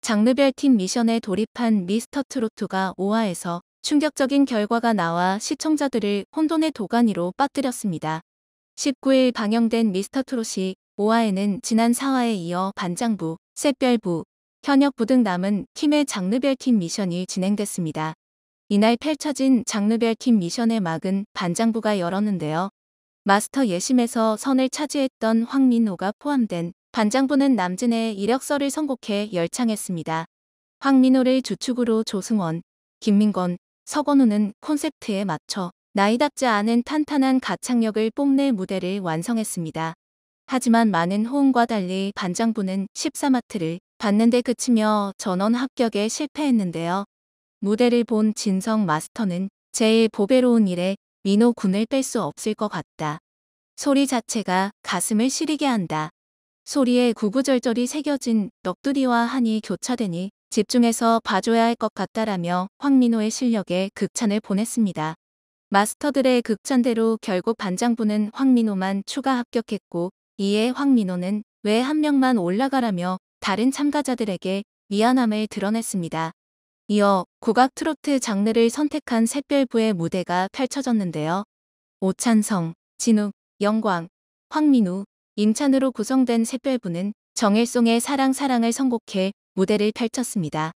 장르별 팀 미션에 돌입한 미스터트로트가 5화에서 충격적인 결과가 나와 시청자들을 혼돈의 도가니로 빠뜨렸습니다. 19일 방영된 미스터트롯이 5화에는 지난 4화에 이어 반장부, 샛별부, 현역부 등 남은 팀의 장르별 팀 미션이 진행됐습니다. 이날 펼쳐진 장르별 팀 미션의 막은 반장부가 열었는데요. 마스터 예심에서 선을 차지했던 황민호가 포함된 반장부는 남진의 이력서를 선곡해 열창했습니다. 황민호를 주축으로 조승원, 김민권, 서건우는 콘셉트에 맞춰 나이답지 않은 탄탄한 가창력을 뽐낼 무대를 완성했습니다. 하지만 많은 호응과 달리 반장부는 14마트를 받는데 그치며 전원 합격에 실패했는데요. 무대를 본 진성 마스터는 제일 보배로운 일에 민호 군을 뺄 수 없을 것 같다. 소리 자체가 가슴을 시리게 한다. 소리에 구구절절이 새겨진 넋두리와 한이 교차되니 집중해서 봐줘야 할 것 같다라며 황민호의 실력에 극찬을 보냈습니다. 마스터들의 극찬대로 결국 반장부는 황민호만 추가 합격했고, 이에 황민호는 왜 한 명만 올라가라며 다른 참가자들에게 미안함을 드러냈습니다. 이어 국악 트로트 장르를 선택한 샛별부의 무대가 펼쳐졌는데요. 오찬성, 진욱, 영광, 황민우, 임찬으로 구성된 샛별부는 정일송의 사랑을 선곡해 무대를 펼쳤습니다.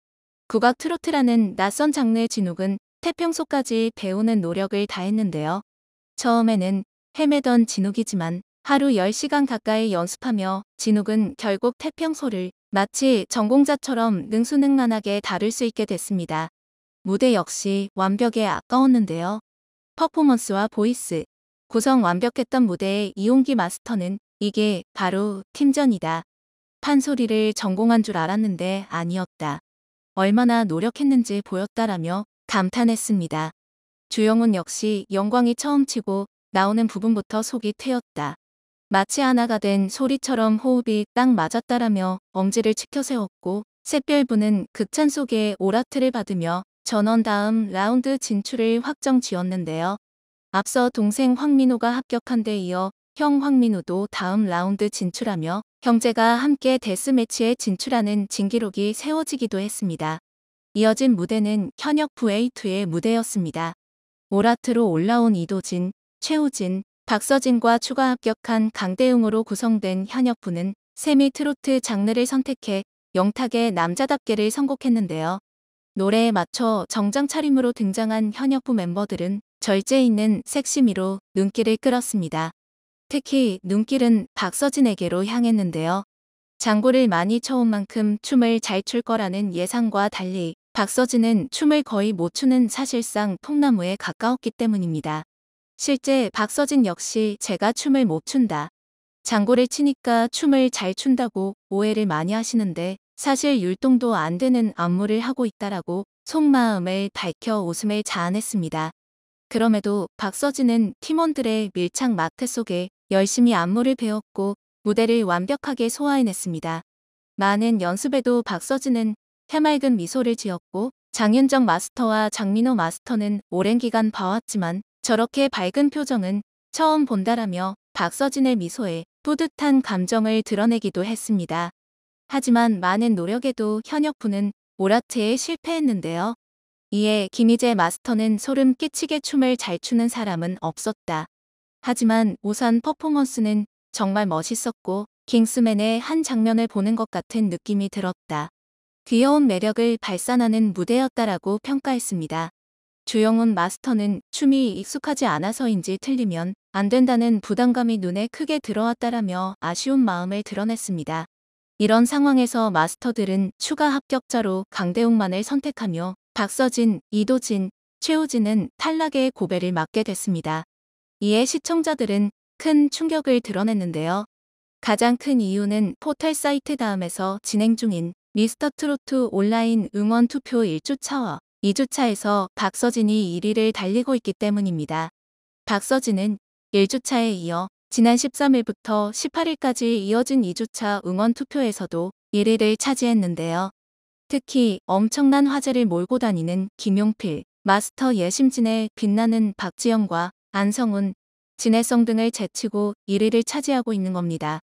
국악 트로트라는 낯선 장르의 진욱은 태평소까지 배우는 노력을 다했는데요. 처음에는 헤매던 진욱이지만 하루 10시간 가까이 연습하며 진욱은 결국 태평소를 마치 전공자처럼 능수능란하게 다룰 수 있게 됐습니다. 무대 역시 완벽에 아까웠는데요. 퍼포먼스와 보이스, 구성 완벽했던 무대의 이용기 마스터는 이게 바로 팀전이다. 판소리를 전공한 줄 알았는데 아니었다. 얼마나 노력했는지 보였다라며 감탄했습니다. 주영훈 역시 영광이 처음 치고 나오는 부분부터 속이 트였다. 마치 하나가 된 소리처럼 호흡이 딱 맞았다라며 엄지를 치켜세웠고, 샛별부는 극찬 속에 오라트를 받으며 전원 다음 라운드 진출을 확정 지었는데요. 앞서 동생 황민호가 합격한 데 이어 형 황민우도 다음 라운드 진출하며 형제가 함께 데스매치에 진출하는 진기록이 세워지기도 했습니다. 이어진 무대는 현역 V2의 무대였습니다. 오라트로 올라온 이도진, 최우진, 박서진과 추가 합격한 강대웅으로 구성된 현역부는 세미 트로트 장르를 선택해 영탁의 남자답게를 선곡했는데요. 노래에 맞춰 정장 차림으로 등장한 현역부 멤버들은 절제 있는 섹시미로 눈길을 끌었습니다. 특히 눈길은 박서진에게로 향했는데요. 장구를 많이 쳐온 만큼 춤을 잘 출 거라는 예상과 달리 박서진은 춤을 거의 못 추는 사실상 통나무에 가까웠기 때문입니다. 실제 박서진 역시 제가 춤을 못 춘다. 장구를 치니까 춤을 잘 춘다고 오해를 많이 하시는데 사실 율동도 안 되는 안무를 하고 있다라고 속마음을 밝혀 웃음을 자아냈습니다. 그럼에도 박서진은 팀원들의 밀착 마크 속에 열심히 안무를 배웠고 무대를 완벽하게 소화해냈습니다. 많은 연습에도 박서진은 해맑은 미소를 지었고 장윤정 마스터와 장민호 마스터는 오랜 기간 봐왔지만 저렇게 밝은 표정은 처음 본다라며 박서진의 미소에 뿌듯한 감정을 드러내기도 했습니다. 하지만 많은 노력에도 현역부는 오라트에 실패했는데요. 이에 김희재 마스터는 소름 끼치게 춤을 잘 추는 사람은 없었다. 하지만 우선 퍼포먼스는 정말 멋있었고 킹스맨의 한 장면을 보는 것 같은 느낌이 들었다. 귀여운 매력을 발산하는 무대였다라고 평가했습니다. 주영훈 마스터는 춤이 익숙하지 않아서인지 틀리면 안 된다는 부담감이 눈에 크게 들어왔다라며 아쉬운 마음을 드러냈습니다. 이런 상황에서 마스터들은 추가 합격자로 강대웅만을 선택하며 박서진, 이도진, 최우진은 탈락의 고배를 맞게 됐습니다. 이에 시청자들은 큰 충격을 드러냈는데요. 가장 큰 이유는 포털 사이트 다음에서 진행 중인 미스터트로트 온라인 응원 투표 1주차와 2주차에서 박서진이 1위를 달리고 있기 때문입니다. 박서진은 1주차에 이어 지난 13일부터 18일까지 이어진 2주차 응원 투표에서도 1위를 차지했는데요. 특히 엄청난 화제를 몰고 다니는 김용필, 마스터 예심진의 빛나는 박지영과 안성훈, 진해성 등을 제치고 1위를 차지하고 있는 겁니다.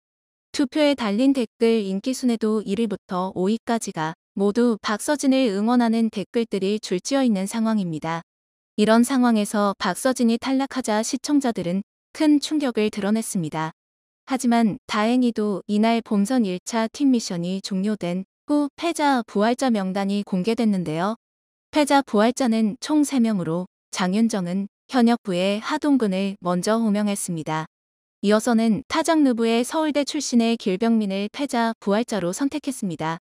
투표에 달린 댓글 인기순에도 1위부터 5위까지가 모두 박서진을 응원하는 댓글들이 줄지어 있는 상황입니다. 이런 상황에서 박서진이 탈락하자 시청자들은 큰 충격을 드러냈습니다. 하지만 다행히도 이날 본선 1차 팀 미션이 종료된 후 패자 부활자 명단이 공개됐는데요. 패자 부활자는 총 3명으로 장윤정은 현역부의 하동근을 먼저 호명했습니다. 이어서는 타장르부의 서울대 출신의 길병민을 패자 부활자로 선택했습니다.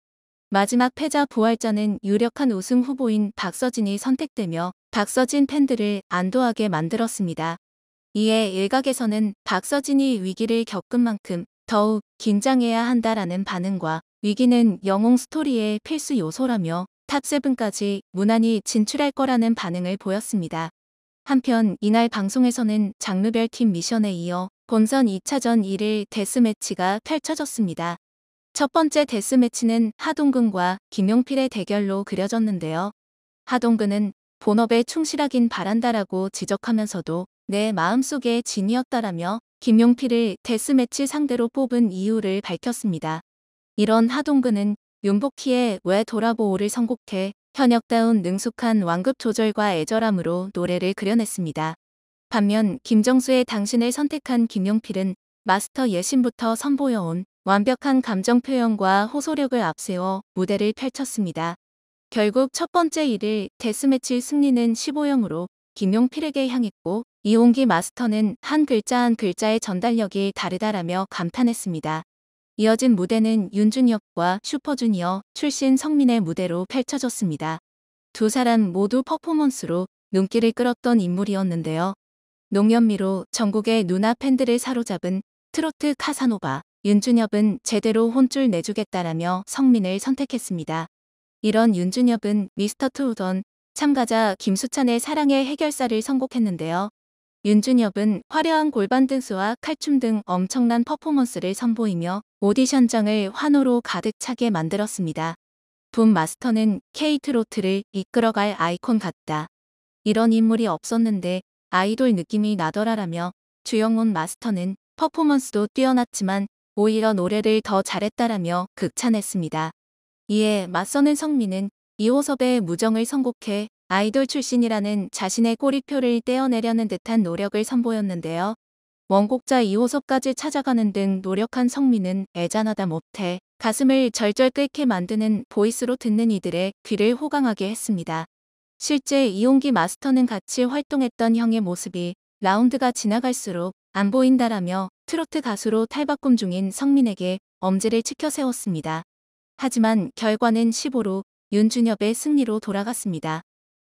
마지막 패자 부활자는 유력한 우승 후보인 박서진이 선택되며 박서진 팬들을 안도하게 만들었습니다. 이에 일각에서는 박서진이 위기를 겪은 만큼 더욱 긴장해야 한다라는 반응과 위기는 영웅 스토리의 필수 요소라며 탑7까지 무난히 진출할 거라는 반응을 보였습니다. 한편 이날 방송에서는 장르별 팀 미션에 이어 본선 2차전 1일 데스매치가 펼쳐졌습니다. 첫 번째 데스매치는 하동근과 김용필의 대결로 그려졌는데요. 하동근은 본업에 충실하긴 바란다라고 지적하면서도 내 마음속에 진이었다라며 김용필을 데스매치 상대로 뽑은 이유를 밝혔습니다. 이런 하동근은 윤복희의 왜 돌아보오를 선곡해 현역다운 능숙한 완급 조절과 애절함으로 노래를 그려냈습니다. 반면 김정수의 당신을 선택한 김용필은 마스터 예신부터 선보여온 완벽한 감정 표현과 호소력을 앞세워 무대를 펼쳤습니다. 결국 첫 번째 1일 데스매치 승리는 15-0으로 김용필에게 향했고 이홍기 마스터는 한 글자 한 글자의 전달력이 다르다라며 감탄했습니다. 이어진 무대는 윤준엽과 슈퍼주니어 출신 성민의 무대로 펼쳐졌습니다. 두 사람 모두 퍼포먼스로 눈길을 끌었던 인물이었는데요. 농연미로 전국의 누나 팬들을 사로잡은 트로트 카사노바 윤준엽은 제대로 혼쭐 내주겠다라며 성민을 선택했습니다. 이런 윤준엽은 미스터 트롯 참가자 김수찬의 사랑의 해결사를 선곡했는데요. 윤준엽은 화려한 골반 댄스와 칼춤 등 엄청난 퍼포먼스를 선보이며 오디션장을 환호로 가득 차게 만들었습니다. 붐 마스터는 K-트로트를 이끌어갈 아이콘 같다. 이런 인물이 없었는데 아이돌 느낌이 나더라라며 주영훈 마스터는 퍼포먼스도 뛰어났지만 오히려 노래를 더 잘했다라며 극찬했습니다. 이에 맞서는 성민은 이호섭의 무정을 선곡해 아이돌 출신이라는 자신의 꼬리표를 떼어내려는 듯한 노력을 선보였는데요. 원곡자 이호섭까지 찾아가는 등 노력한 성민은 애잔하다 못해 가슴을 절절 끓게 만드는 보이스로 듣는 이들의 귀를 호강하게 했습니다. 실제 이홍기 마스터는 같이 활동했던 형의 모습이 라운드가 지나갈수록 안 보인다라며 트로트 가수로 탈바꿈 중인 성민에게 엄지를 치켜 세웠습니다. 하지만 결과는 15로 윤준엽의 승리로 돌아갔습니다.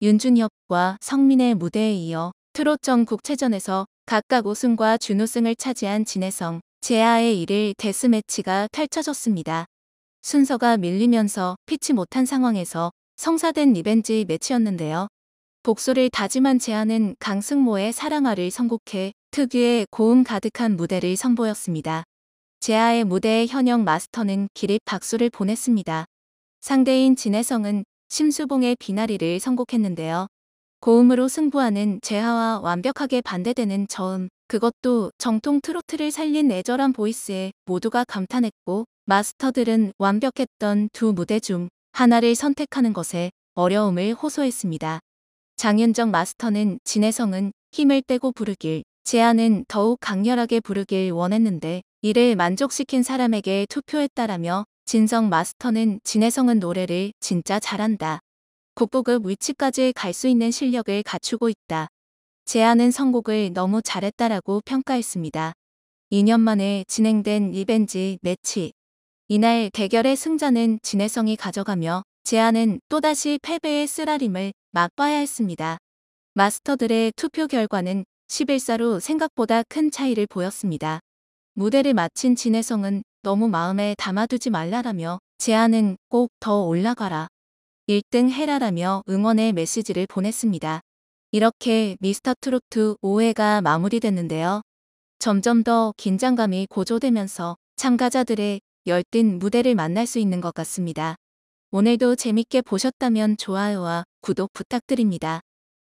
윤준엽과 성민의 무대에 이어 트롯 전국체전에서 각각 우승과 준우승을 차지한 진혜성, 재하의 1일 데스매치가 펼쳐졌습니다. 순서가 밀리면서 피치 못한 상황에서 성사된 리벤지 매치였는데요. 복수를 다짐한 재하는 강승모의 사랑아를 선곡해 특유의 고음 가득한 무대를 선보였습니다. 재하의 무대에 현역 마스터는 기립 박수를 보냈습니다. 상대인 진혜성은 심수봉의 비나리를 선곡했는데요. 고음으로 승부하는 재하와 완벽하게 반대되는 저음, 그것도 정통 트로트를 살린 애절한 보이스에 모두가 감탄했고 마스터들은 완벽했던 두 무대 중 하나를 선택하는 것에 어려움을 호소했습니다. 장윤정 마스터는 진혜성은 힘을 빼고 부르길, 재하는 더욱 강렬하게 부르길 원했는데 이를 만족시킨 사람에게 투표했다라며 진성 마스터는 진혜성은 노래를 진짜 잘한다. 국보급 위치까지 갈 수 있는 실력을 갖추고 있다. 재하는 선곡을 너무 잘했다라고 평가했습니다. 2년 만에 진행된 리벤지 매치. 이날 대결의 승자는 진혜성이 가져가며 재하는 또다시 패배의 쓰라림을 맛봐야 했습니다. 마스터들의 투표 결과는 11사로 생각보다 큰 차이를 보였습니다. 무대를 마친 진혜성은 너무 마음에 담아두지 말라라며 재하는 꼭 더 올라가라. 1등 해라라며 응원의 메시지를 보냈습니다. 이렇게 미스터트로트 5회가 마무리됐는데요. 점점 더 긴장감이 고조되면서 참가자들의 열띤 무대를 만날 수 있는 것 같습니다. 오늘도 재밌게 보셨다면 좋아요와 구독 부탁드립니다.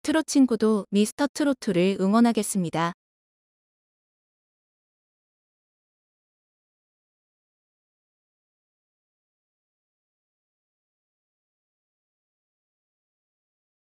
트롯 친구도 미스터트로트를 응원하겠습니다.